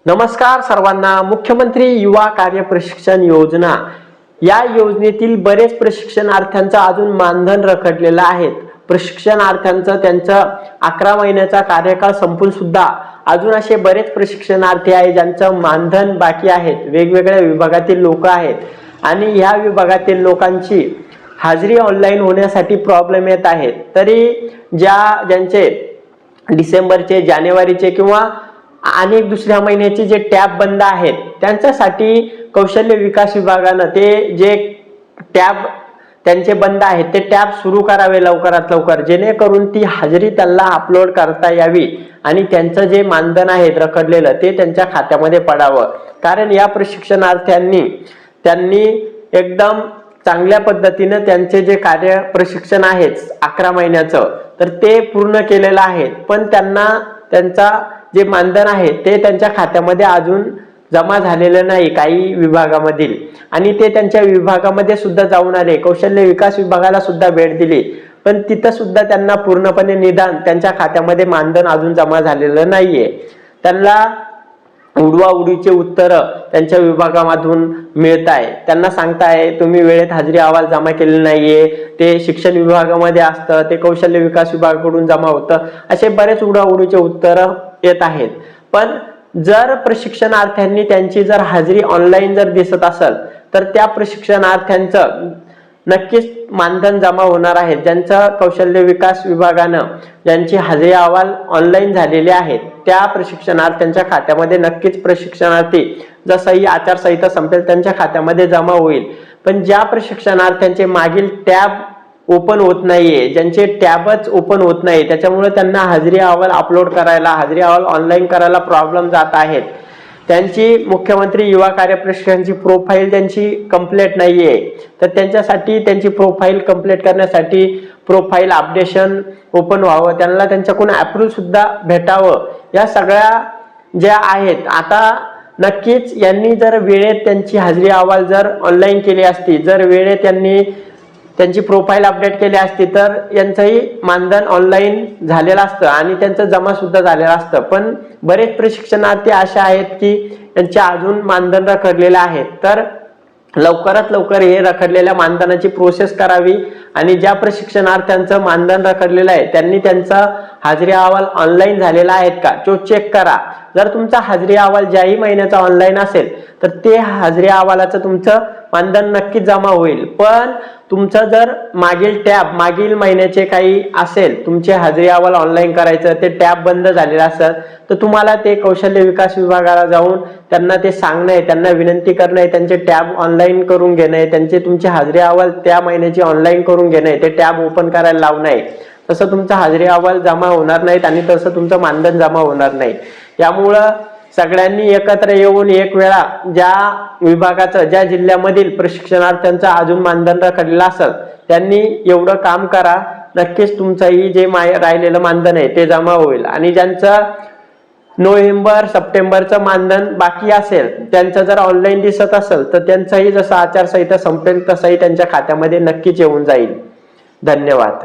नमस्कार सर्वांना। मुख्यमंत्री युवा कार्य प्रशिक्षण योजना या योजनेतील बरेच प्रशिक्षणार्थ्यांचं अजून मानधन रखडलेलं आहे। प्रशिक्षणार्थ्यांचं त्यांचं 11 महिन्याचा कार्यकाळ संपून सुद्धा अजून असे बरेच प्रशिक्षणार्थी आहेत ज्यांचं मानधन बाकी आहेत। वेगवेगळ्या विभागातील लोक आहेत आणि ह्या विभागातील लोकांची हाजरी ऑनलाईन होण्यासाठी प्रॉब्लेम येत आहेत। तरी ज्यांचे डिसेंबरचे, जानेवारीचे किंवा अनेक दुसऱ्या महिन्याचे जे टॅब बंद आहेत त्यांच्यासाठी कौशल्य विकास विभागानं ते जे टॅब त्यांचे बंद आहेत ते टॅब सुरू करावे लवकरात लवकर, जेणेकरून ती हाजरी त्यांना अपलोड करता यावी आणि त्यांचं जे मानधन आहे रखडलेलं ते त्यांच्या खात्यामध्ये पडावं। कारण या प्रशिक्षणार्थ्यांनी एकदम चांगल्या पद्धतीने त्यांचे जे कार्य प्रशिक्षण आहे 11 महिन्याचं तर ते पूर्ण केलेलं आहे, पण त्यांना त्यांचा जे मानधन आहे ते त्यांच्या खात्यामध्ये अजून जमा झालेलं नाही काही विभागामधील, आणि ते त्यांच्या विभागामध्ये सुद्धा जाऊन आले, कौशल्य विकास विभागाला सुद्धा भेट दिली, पण तिथं सुद्धा त्यांना पूर्णपणे निदान त्यांच्या खात्यामध्ये मानधन अजून जमा झालेलं नाहीये। त्यांना उडवाउडीचे उत्तर त्यांच्या विभागामधून मिळत आहे। त्यांना सांगताय तुम्ही वेळेत हाजरी अहवाल जमा केले नाहीये, ते शिक्षण विभागामध्ये असतं, ते कौशल्य विकास विभागाकडून जमा होतं, असे बरेच उडवाउडीचे उत्तर येत आहेत। पण जर प्रशिक्षणार्थ्यांनी त्यांची जर हाजरी ऑनलाईन जर दिसत असेल तर त्या प्रशिक्षणार्थ्यांचं नक्कीच मानधन जमा होणार आहे। ज्यांचं कौशल्य विकास विभागानं ज्यांची हाजरी अहवाल ऑनलाईन झालेले आहेत त्या प्रशिक्षणार्थ्यांच्या खात्यामध्ये नक्कीच प्रशिक्षणार्थी जसं ही आचारसंहिता संपेल त्यांच्या खात्यामध्ये जमा होईल। पण ज्या प्रशिक्षणार्थ्यांचे मागील टॅब ओपन होत नाहीये, ज्यांचे टॅबच ओपन होत नाही, त्याच्यामुळे त्यांना हाजरी अहवाल अपलोड करायला, हाजरी अहवाल ऑनलाईन करायला प्रॉब्लेम जात आहेत, त्यांची मुख्यमंत्री युवा कार्य प्रशिक्षणाची प्रोफाईल त्यांची कंप्लीट नाहीये, तर त्यांच्यासाठी त्यांची प्रोफाईल कंप्लीट करण्यासाठी प्रोफाईल अपडेशन ओपन व्हावं, त्यांना त्यांच्याकडून अप्रूव्ह सुद्धा भेटावं, या सगळ्या ज्या आहेत आता नक्कीच यांनी जर वेळेत त्यांची हाजरी अहवाल जर ऑनलाईन केली असती, जर वेळेत त्यांनी त्यांची प्रोफाईल अपडेट केली असती तर यांचंही मानधन ऑनलाईन झालेलं असतं आणि त्यांचं जमा सुद्धा झालेलं असतं। पण बरेच प्रशिक्षणार्थी असे आहेत की त्यांचे अजून मानधन रखडलेले आहेत, तर लवकरात लवकर हे रखडलेल्या मानधनाची प्रोसेस करावी आणि ज्या प्रशिक्षणार्थ्यांचं मानधन रखडलेलं आहे त्यांनी त्यांचा हाजरी अहवाल ऑनलाईन झालेला आहे का तो चेक करा। जर तुमचा हाजरी अहवाल ज्याही महिन्याचा ऑनलाईन असेल तर ते हाजरी अहवालाचं तुमचं मानधन नक्कीच जमा होईल। पण तुमचं जर मागील टॅब मागील महिन्याचे काही असेल, तुमचे हाजरी अहवाल ऑनलाईन करायचं ते टॅब बंद झालेलं असेल तर तुम्हाला ते कौशल्य विकास विभागाला जाऊन त्यांना ते सांगणं आहे, त्यांना विनंती करणं आहे, त्यांचे टॅब ऑनलाईन करून घेणं आहे, तुमचे हाजरी अहवाल त्या महिन्याचे ऑनलाईन करून घेणं आहे, ते टॅब ओपन करायला लावणं आहे। तसं तुमचा हाजरी अहवाल जमा होणार नाहीत आणि तसं तुमचं मानधन जमा होणार नाही। यामुळं सगळ्यांनी एकत्र येऊन एक वेळा ज्या विभागाचं ज्या जिल्ह्यामधील प्रशिक्षणार्थ्यांचं अजून मानधन रखडलेलं असेल त्यांनी एवढं काम करा, नक्कीच तुमचंही जे राहिलेलं मानधन आहे ते जमा होईल। आणि ज्यांचं नोव्हेंबर सप्टेंबरचं मानधन बाकी असेल त्यांचं जर ऑनलाईन दिसत असेल तर त्यांचंही जसं आचारसंहिता संपेल तसंही त्यांच्या खात्यामध्ये नक्कीच येऊन जाईल। धन्यवाद।